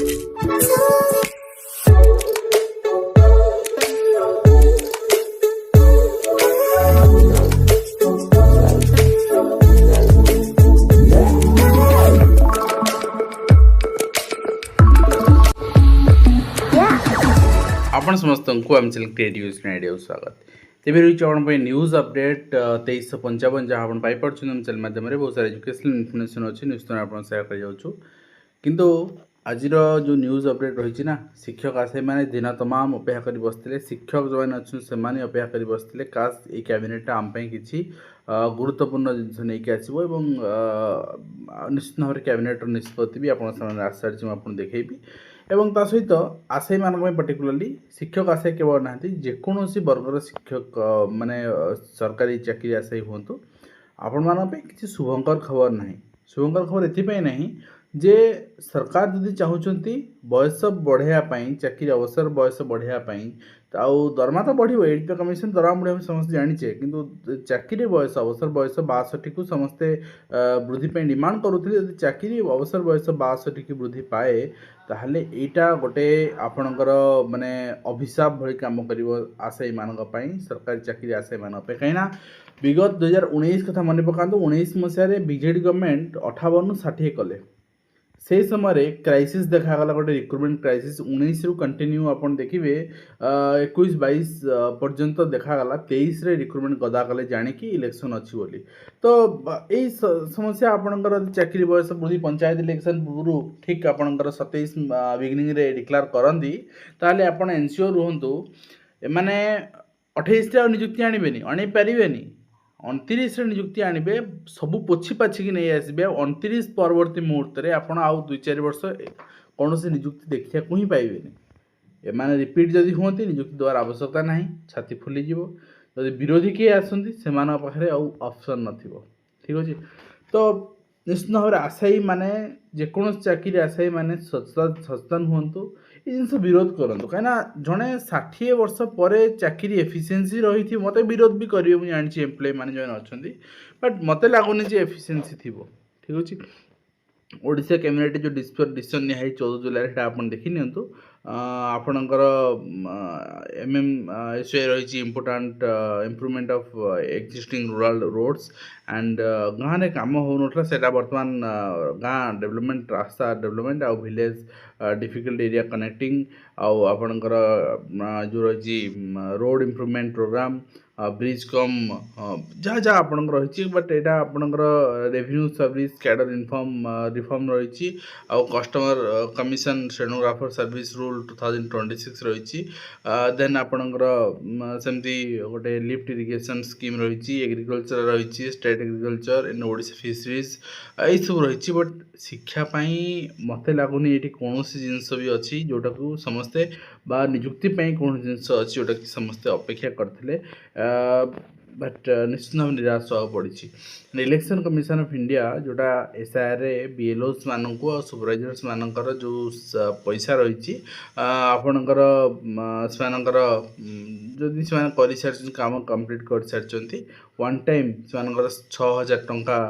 आपण समस्त को आम चैनल क्रिएटिव आइडिया स्वागत तेज रही आप न्यूज अपडेट 2355 जहाँ आप पाइपुम चैनल माध्यम बहुत सारा एजुकेशनल इनफर्मेशन अच्छी निश्चित आप सेयार कर किंतु आज जो न्यूज अपडेट रही ना शिक्षक आसे मैंने दिन तमाम अपेक्षा कर बसते शिक्षक जो मैंने अच्छे से अपेक्षा कर बसते काश ये कैबिनेट आम किसी गुरुत्वपूर्ण जिन नहीं आसो निश्चित भाव में कैबिनेट निष्पत्ति भी आश्चर्य आपको देखी एवं ता सहित आशायी मान पर्टिकुलाली शिक्षक आशायी केवल ना जेकोसी वर्गर शिक्षक माने सरकारी चाकरी आशायी हूँ आपण मान किसी शुभंकर खबर ना शुभंकर खबर एपाई ना जे सरकार जदि चाहूँगी बयस बढ़ायापी चाकरी अवसर बयस बढ़ायापी आउ दरमा तो बढ़ो एट पे कमिशन दरमा बढ़िया समस्त जाचे कि चाकरी बयस अवसर बयस 62 को समस्ते वृद्धि डिमांड करुले चाकरी अवसर बयस 62 की वृद्धि पाए ताहले एटा गोटे आपणकर माने अभिशाप भली काम कर आशायी मान सरकारी चाकरी आशायी मान कहीं विगत 2019 कथा मन पका 19 मसीह बीजेडी गवर्नमेंट 58 60 कले से समय क्राइसिस देखागला गोटे रिक्रुटमेंट क्राइसिस 19 रु कंटिन्यू आपन देखिए 21-22 पर्यंत देखागला 23 रे रिक्रुटमेंट गदा कले जाणी कि इलेक्शन अच्छी बोली तो यही समस्या आपणकर चाकरी बयस वृद्धि पंचायत इलेक्शन पूर्व ठीक आपणकर 27 बिगिनिंग रे डिक्लेयर करती ताले आपन एनश्योर रुहंतु माने 28 रे नियुक्ति आनिबेनी अनै परिबेनी 29 नियुक्ति आणवे सबू पोछि पाछिकी नहीं आसबे 29 परवर्ती मुहूर्त में आप आउ 2-4 वर्ष कौन से नियुक्ति देखा ही पाइबेनी एमाने रिपीट जदि हूँ नियुक्ति द्वार आवश्यकता ना छाती फुलीज जदि विरोधी किए आसती से पाखे ऑप्शन नथिबो ठीक अच्छे तो निश्चित भाव में आशायी माने जेकोसी चाकरी आशायी माने सचेतन हूँ ये जिन विरोध करूँ कहीं जड़े 60 वर्ष पर चाकरी एफिशिएंसी रही थी मत विरोध भी करेंगे मुझे जानी एम्प्लॉय मैंने जो अच्छा बट मत लगुनि एफिशिएंसी थी ठीक अच्छे ओडिशा कैबिनेट जो डिसीजन निया 14 जुलाई आप देखी नियंतु आपणकर एसओए रही important improvement of existing rural roads and गाँव में कम हो ना बर्तमान गाँ डेवलपमेंट रास्ता डेवलपमेंट आउ विलेज डिफिकल्ट एरिया कनेक्टिंग आउ आपणकर जो रही रोड इम्प्रूवमेंट प्रोग्राम ब्रिज कम जहाँ जहाँ आपन रही बट यहाँ आपणकर revenue service cadre inform reform रही आउ customer commission stenographer service rule 2026 रही देन आपणकर सेमती गोटे लिफ्ट इरिगेशन स्कीम रही एग्रीकल्चर रही state agriculture in Odisha fisheries यही सब रही बट शिक्षापाई मत लगुनि ये कौन जिनस भी अच्छी जोटा को समस्ते बा नियुक्ति कौन जिनस अच्छी जोटा कि समस्ते अपेक्षा करते बट निश्चित भाव निराश होगा पड़ी इलेक्शन कमिशन ऑफ इंडिया जोटा एसआईआर बीएलओस मानक और सुपरवाइजर्स मानकर जो पैसा रही आपणकर जदि से कर सारी काम कंप्लीट कर सारी वन टाइम से 6000 टंका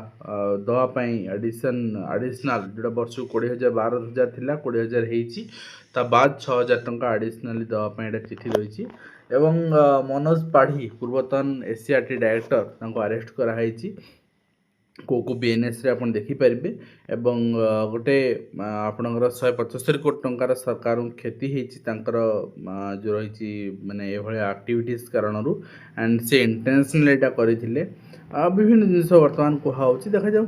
दवापाई एडिशनल जोटा वर्ष को 20,000 12,000 थी 20,000 होती ता बाद 6,000 टंका एडिशनली दवापाई चिठी रही एवं मनोज पाढ़ी पूर्वतन एसीआरटी डायरेक्टर अरेस्ट कराई को बीएनएस रे आपन देखिपारे एवं गोटे आपणकर 175 कोटी टंकार सरकार क्षति होती जो रही माने एक्टिविटीज कारण एंड से इंटेंशनल यहाँ करते विभिन्न जिन बर्तमान कहुँ देखा जाऊ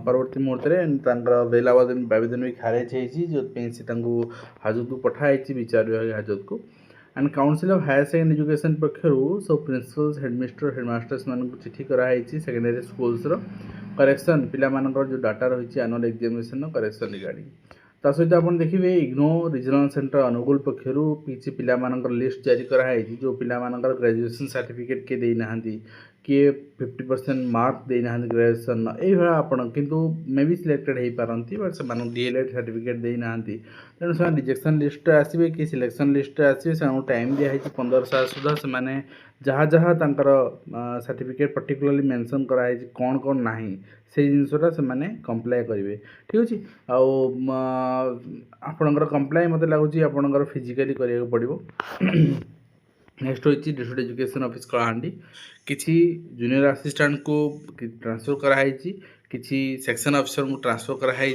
परवर्ती मुहूर्त में बेल आवेदन भी खारिज हो हाजत को पठाई विचार विभाग हाजत को and council of higher secondary education पक्षर सब प्रिंसिपल्स हेडमिस्टर हेडमास्टर्स मान चिठी कराई सेकेंडरी स्कूल्स करेक्शन पिलामानकर जो डाटा रही एनुअल एग्जामिनेशन करेक्शन रिगार्डिंग ता सहित आप देखिए इग्नो रिजनल सेंटर अनुगुल पक्षर किसी पिलामानकर लिस्ट जारी कराई जो पिलामानकर ग्रेजुएशन सर्टिफिकेट के देना किए 50% मार्क देना ग्रेजुएसन ये आप मे भी सिलेक्टेड हो पारती बट से डीएलएड सर्टिफिकेट देना तेणु से रिजेक्शन लिस्ट आसवे कि सिलेक्शन लिस्ट आसवे से टाइम दिखाई 15 साल सुधा से जहाँ जहाँ सर्टिफिकेट पर्टिकुलरली मेंशन कराई कौन कौन ना से जिनसा से कंप्लाय करेंगे ठीक अच्छे आपणकर कंप्लाय मत लगुच आपणकर फिजिकाली करा पड़ो नेक्स्ट होती डिस्ट्रिक्ट एजुकेशन ऑफिस कलाहांडी किसी जूनियर असिस्टेंट को ट्रांसफर कराई किसी सेक्शन ऑफिसर को ट्रांसफर कराई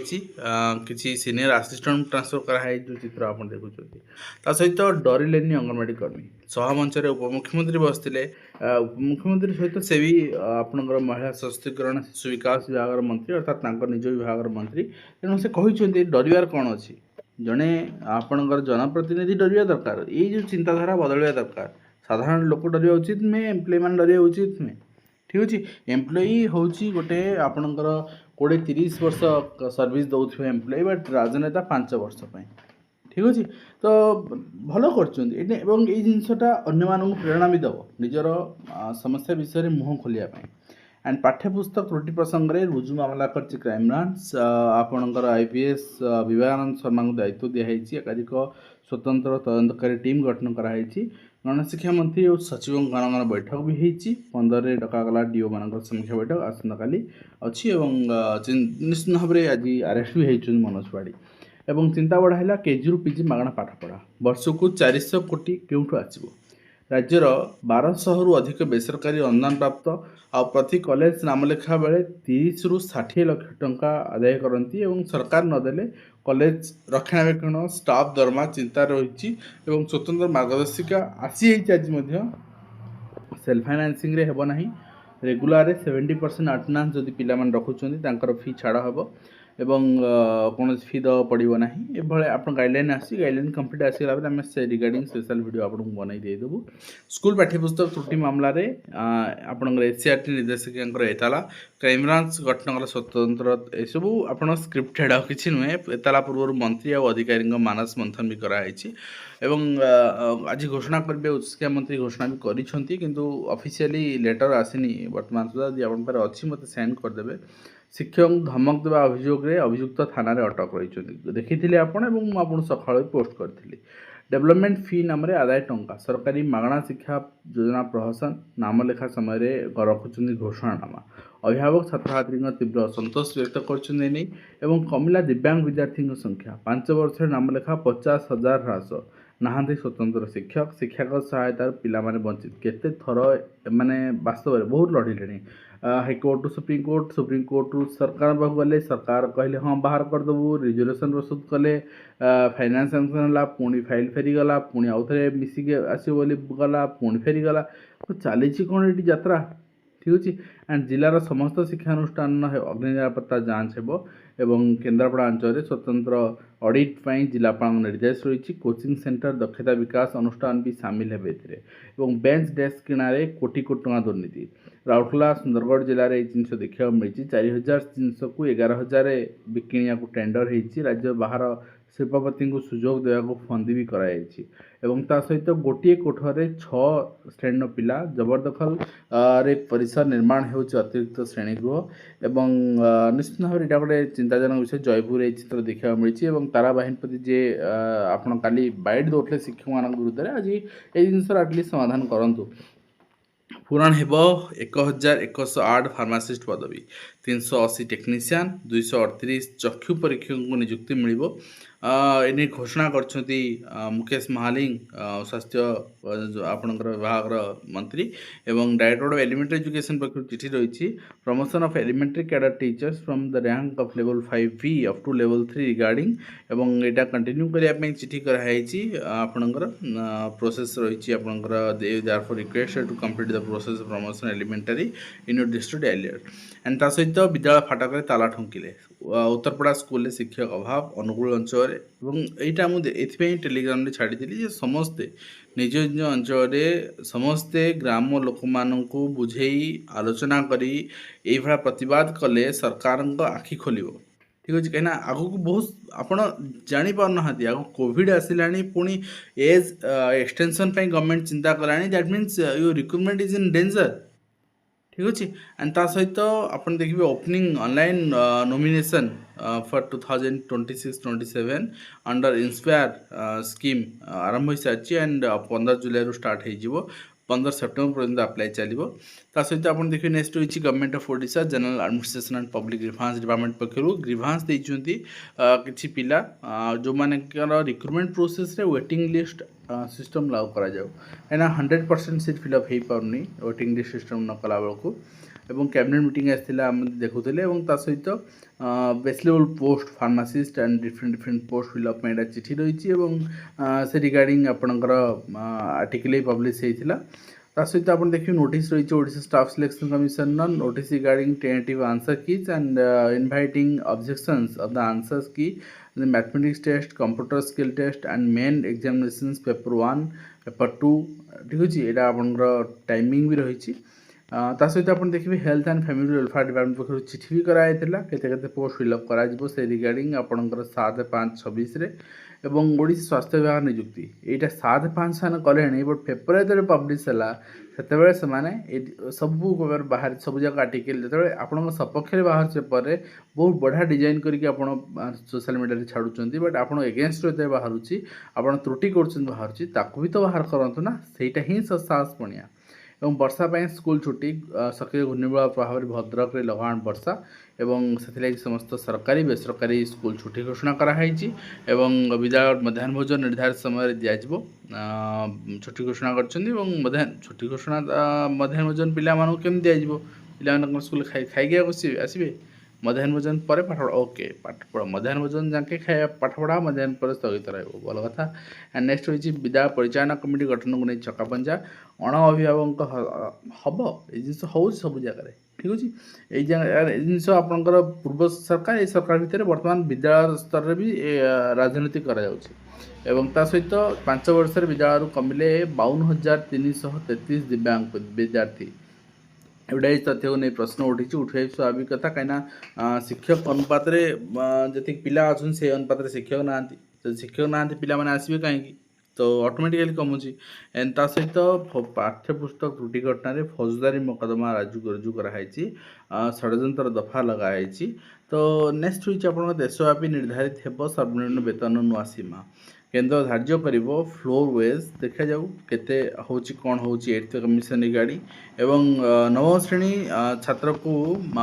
किसी सीनियर असिस्टेंट को ट्रांसफर कराई जो चित्र आप देखुं सहित डरलेनि अंगनवाड़ी कर्मी सभामंच उपमुख्यमंत्री बसते उपमुख्यमंत्री सहित से भी आपणकर महिला सशक्तिकरण शिशु विकास विभाग मंत्री अर्थात निज विभाग मंत्री तेणु से कहते डरबार कौन अच्छी जड़े आपणकर जनप्रतिनिधि डरवा दरकार ये जो चिंताधारा बदलवा दरकार साधारण लोक डरवा उचित नुहे एम्प्लॉय मैंने डरवा उचित नुहे ठीक अच्छे एम्प्लॉय हूँ गोटे आपणकर 20-30 वर्ष सर्विस दौर एम्प्लॉय बट राजनेता 5 वर्ष ठीक अच्छे तो भल कर जिनसा अन्य प्रेरणा भी दब निजर समस्या विषय मुँह खोलियापाई एंड पाठ्यपुस्तक त्रुटि प्रसंग में रुजु मामला कर क्राइमब्रांच आपणकर आईपीएस विवेकानंद शर्मा को दायित्व दिखाई एकाधिक स्वतंत्र तदंतकारी टीम गठन कराई गणशिक्षा मंत्री और सचिव गण बैठक भी होती 15 डकागला डीओ मान समीक्षा बैठक आसंता काली अच्छी निश्चित भाव में आज अरेस्ट भी होती मनोज पाड़ी एवं चिंता बढ़ाला केजी रु पीजी मागणा पाठपढ़ा वर्ष को 400 कोटी क्योंठू आसो राज्यर 1200 रु अधिक बेसरकारी अनुदान प्राप्त आ प्रति कॉलेज नामलेखा बेले 30 रु 60 लाख टंका आदाय करती एवं सरकार नदेले कॉलेज रक्षणाबेक्षण स्टाफ दरमा चिंता रही स्वतंत्र मार्गदर्शिका आसी आज सेल्फ फाइनान्सिंग रे हेबो नाही रेगुलर 70% अटेंडेंस जदि पिला मन रखुचंती फी छाड़ हेबो एवं कौन फी दवा पड़ो ना ये आप गाइडलाइन आसी गाइडलाइन कंप्लीट आसगला आम से रिगार्डिंग स्पेशल वीडियो आपको बनई देदेबू स्कूल पाठ्यपुस्तक त्रुटि मामलें आपंकर एससीआरटी निर्देशक एताला क्राइमब्रांच गठन कला स्वतंत्र यू आप स्क्रिप्टेड आ कि नुहे एताला पूर्व मंत्री और अधिकारी मानस मंथन भी कराई एवं आज घोषणा करेंगे उच्चशिक्षा मंत्री घोषणा भी करिसेंति ऑफिशियली लेटर आसनी वर्तमान सुधा यदि आप अच्छी मत सेंड करदे शिक्षक धमक देवा अभियोग अभियुक्त थाना अटक रही देखी आपड़ सका पोस्ट करी डेवलपमेंट फी नाम आदाय टंका सरकारी मागणा शिक्षा योजना प्रहसन नामलेखा समय रखुच्च घोषणानामा अभिभावक छात्र छात्री तीव्र असंतोष व्यक्त कर कमिला दिव्यांग विद्यार्थी संख्या 5 वर्ष नामलेखा 50,000 ह्रास नहांती स्वतंत्र शिक्षक शिक्षागत सहायतार पिला माने वंचित केते थर माने वास्तव में बहुत लड़िले हाईकोर्ट टू सुप्रीम कोर्ट रु सरकार पाक गले सरकार कहले हाँ बाहर करदेबू रिजोल्यूशन प्रस्तुत कले फाइनान्स सैंक्शन है पुणी फाइल फेरीगला पुणी आउ थे मिसिक आसो गला पुणी फेरीगला तो चली कौन ये यात्रा ठीक अच्छे एंड जिलार समस्त शिक्षानुष्ठान अग्नि निरापत्ता जांच हो एवं केन्द्रापड़ा अंचल स्वतंत्र ऑडिट पर जिलापाल निर्देश रही कोचिंग सेंटर दक्षता विकास अनुष्ठान भी सामिल है बेंच डेस्क किणारे कोटी कोटी टଙ୍କା दुर्नीति राउरकेला सुंदरगढ़ जिले में जिनस देखा मिली 4,000 जिनस को 11,000 बिकिणिया को टेंडर होती राज्य बाहर शिल्पपति को सुजोग देवा फंदी भी कराई सहित गोटे कोठरे 6 श्रेणी पिला जबरदखल रे परिसर निर्माण हो अतिरिक्त श्रेणीगृह एवं निश्चित भाव में गोटे चिंताजनक विषय जयपुर ये चित्र देखा मिली तारा बाहिनीपति जे आप काली बाइट दौले शिक्षक मान विरुद्ध में आज ये जिनस आटलिस्ट समाधान करूँ पूरण हेब 1,108 फार्मासीस्ट पदवी 380 टेक्नीशियन 238 चक्षु परीक्षक को नियुक्ति मिल एने घोषणा कर मुकेश महालिंग स्वास्थ्य आपणकर विभाग मंत्री एवं डायरेक्टर ऑफ एलिमेंटरी एजुकेशन पक्ष चिठी रही promotion of elementary cadre teachers from the rank of level 5B up to level 3 regarding एवं एटा कंटिन्यू करने चिठी कराई आपणकर प्रोसेस रही आपणकर therefore requested to complete the process of promotion elementary in your district earlier and ता सहित विद्यालय फाटक ताला ठुंकिले उत्तरपड़ा स्कूल शिक्षक अभाव अनुकूल अंचल यहाँ मुझे टेलीग्राम रे छाड़ी समस्ते निज निज अंचल समस्ते ग्राम लोक मानू बुझे आलोचना करी प्रतिवाद कले सरकार आखि खोल ठीक अच्छे कहीं आग को बहुत आप जापर ना आग कोविड आसला पुणी एज एक्सटेंशन गवर्नमेंट चिंता कला that means your recruitment is in danger ठीक अच्छे एंड ता सहित आप देखिए opening online nomination for 2026-27 under inspire scheme आरंभ हो सारी एंड 15 जुलाई स्टार्ट हो 15 सेप्टेम्बर पर्यटन अप्लाई चलो ता सहित आप देखिए नेक्स्ट रही government of Odisha general administration and public grievances department पक्षर ग्रीभांस देती किसी पिला जो मानकर रिक्रुटमेंट प्रोसेस रे वेटिंग लिस्ट सिस्टम लागू करा जाऊ कहीं 100% सीट फिलअप हो पारनी वेटिंग लिस्ट सिस्टम न कला बेलू एवं कैबिनेट मीटिंग आसाला देखुले सहित base level post pharmacist and different post fill up में चिठी रही से रिगार्डिंग आपणकर आर्टिकल पब्लिश होता सहित आप देखिए नोटिस रही Odisha staff selection commission notice regarding tentative answer keys and inviting objections of the answers की mathematics test computer skill test and main examinations paper 1 paper 2 ठीक अच्छे यहाँ आप टाइमिंग भी रही ता सहित आप देखिए health and family welfare department पक्ष चिठी भी कराइला केते पोस्ट फिलअप कर से रिगार्डिंग आपंकर 7/5/26 एवं ओडिशा स्वास्थ्य विभाग नियुक्ति यहाँ 7/5 सान कले बट पेपर जो पब्लिश है से सब पेपर बाहर सब जगह आर्टिकल जो आप सपक्ष बाहर पेपर बहुत बढ़िया डिजाइन करके सोशल मीडिया छाड़ुंट बट आप एगेन्स्ट जो बाहर आप त्रुटि कर बाहर ताकू भी तो बाहर करूँ ना सहीटा ही साहस पणिया एवं वर्षा स्कूल छुट्टी सक्रिय घूर्णिबल प्रभाव भद्रक में लगाण वर्षा एवं से समस्त सरकारी बेसरकारी स्कूल छुट्टी घोषणा कराई एवं विद्यालय मध्याह्न भोजन निर्धारित समय दिज्व छुट्टी घोषणा कर छुट्टी घोषणा मध्याह्न भोजन पिला केम दिज्व पिला स्कूल खाई आसवे मध्याह्न भोजन पर पाठ पढ़ा ओके पाठ पढ़ मध्याह्न भोजन जाके खाया पाठ पढ़ा मध्याह्न पर स्थगित रहा कथा एंड नेक्स्ट रही विद्यालय परिचालन कमिटी गठन को नहीं चकापंजा अण अभिभावक हम ये जिन हो सब जगह ठीक अच्छे ये जिन आपंकर पूर्व सरकार ये सरकार भितर बर्तमान विद्यालय स्तर भी राजनीति एवं ता सहित 5 वर्ष विद्यालय कमिले 52,333 दिव्यांग विद्यार्थी एवढा तथ्य को नहीं प्रश्न उठे स्वाभाविक कथा कहीं शिक्षक अनुपात जी पिला अच्छा से अनुपात शिक्षक ना शिक्षक ना पिला माने आसवे कहीं तो ऑटोमेटिकली कमुची एंड ता सहित पाठ्यपुस्तक त्रुटि घटना फौजदारी मोकदमा रुजु कराई षड्यंत्र दफा लगाई तो नेक्स्ट हुई आप देशव्यापी निर्धारित हो सर्वनिम्न वेतन नुआ सीमा केंद्र धार्य कर फ्लोर वेज देखा जाऊ केते होची कौन होची 8th कमिशन रिगार्डिंग एवं नवम श्रेणी छात्र को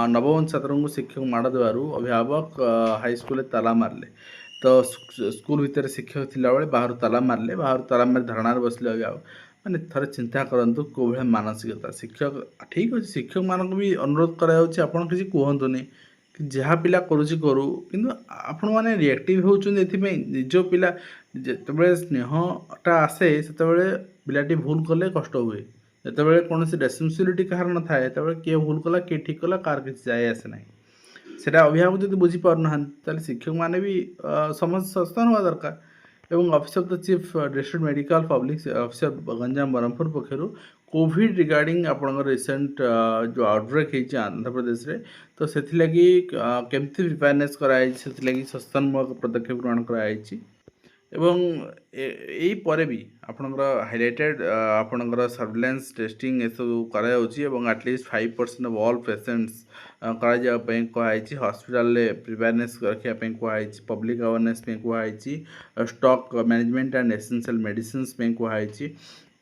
नवम छात्र को शिक्षक माड़ देवारू अभिभावक हाई स्कूल ताला मारले तो स्कूल भितर शिक्षक थिला बेले बाहर ताला मारे धारणार बसले अभिभावक मैंने थरे चिंता करंतु को भाया मानसिकता शिक्षक ठीक अच्छे शिक्षक मानक भी अनुरोध करायाउछि आपण किसी कहतुनि जहाँ पिला करुच्ची करू किंतु आपण मैंने रिएक्टिव होती निज पिला जिते स्नेहटा आसे से पिलाटी भूल कले कष्ट हुए जिते कौन रेस्पन्सिबिलिटी कहार न थाए किए भूल कला किए ठीक कला कार किसी जाए आसे ना से अभिभावक जो बुझीपार ना शिक्षक मैंने भी समस्त सचेतन हवा दरकार एवं office of the chief district medical public officer Ganjam Berhampur पक्षर कोविड रिगार्डिंग आपण रिसेंट जो आउटब्रेक होती आंध्र प्रदेश रे तो से केमती प्रिपेयरनेस कराई सचेतनमूलक पदक्षेप ग्रहण कराई एवं यही पर भी आपणकर हाइलाइटेड आपणकर सर्विलेंस टेस्टिंग ये सब कराऊँ एटलिस्ट 5% ऑफ ऑल पेशेंट्स कहुई हॉस्पिटल प्रिपेयरनेस रखापी कहुई पब्लिक अवेयरनेस कहुई stock management and essential medicines कहुई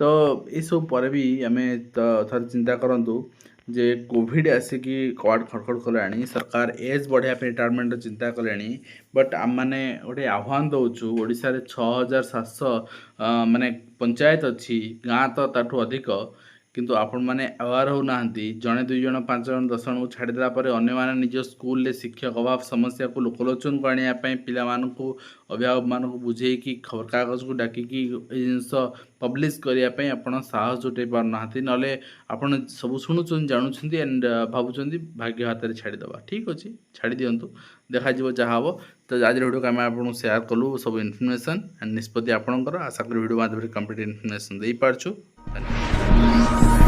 तो ये सब पर भी आम थर चिंता करूँ जे कोविड आसिकी कवाड़ खड़खड़ कलानी सरकार एज बढ़िया रिटायरमेंट चिंता कले बट आम मैंने गोटे आह्वान दौचु ओडिशा 6,700 माने पंचायत अच्छी गाँ तो ताठू अधिक किंतु आपण मैंने अवेयर होना जड़े 2 जन 5 जन 10 जन को छाड़देला अन्य निज स्कूल ले शिक्षक अभाव समस्या को लोकलोचन को आने पिला अभिभावक मान बुझे कि खबर कागज को डाकिकी जिनस पब्लिश करने आप साहस जुटे पारना ना आप सब शुणुन जानुंट एंड भावुं भाग्य हाथ में छाड़ीदे ठीक अच्छे छाड़ी दिंतु देखा जहाँ हम तो आज वीडियो को आम आपको सेयार कलु सब इनफर्मेशन एंड निष्पत्ति आपंकर आशा करी वीडियो माध्यम कंप्लीट इनफर्मेशन दे पार्छु। धन्यवाद।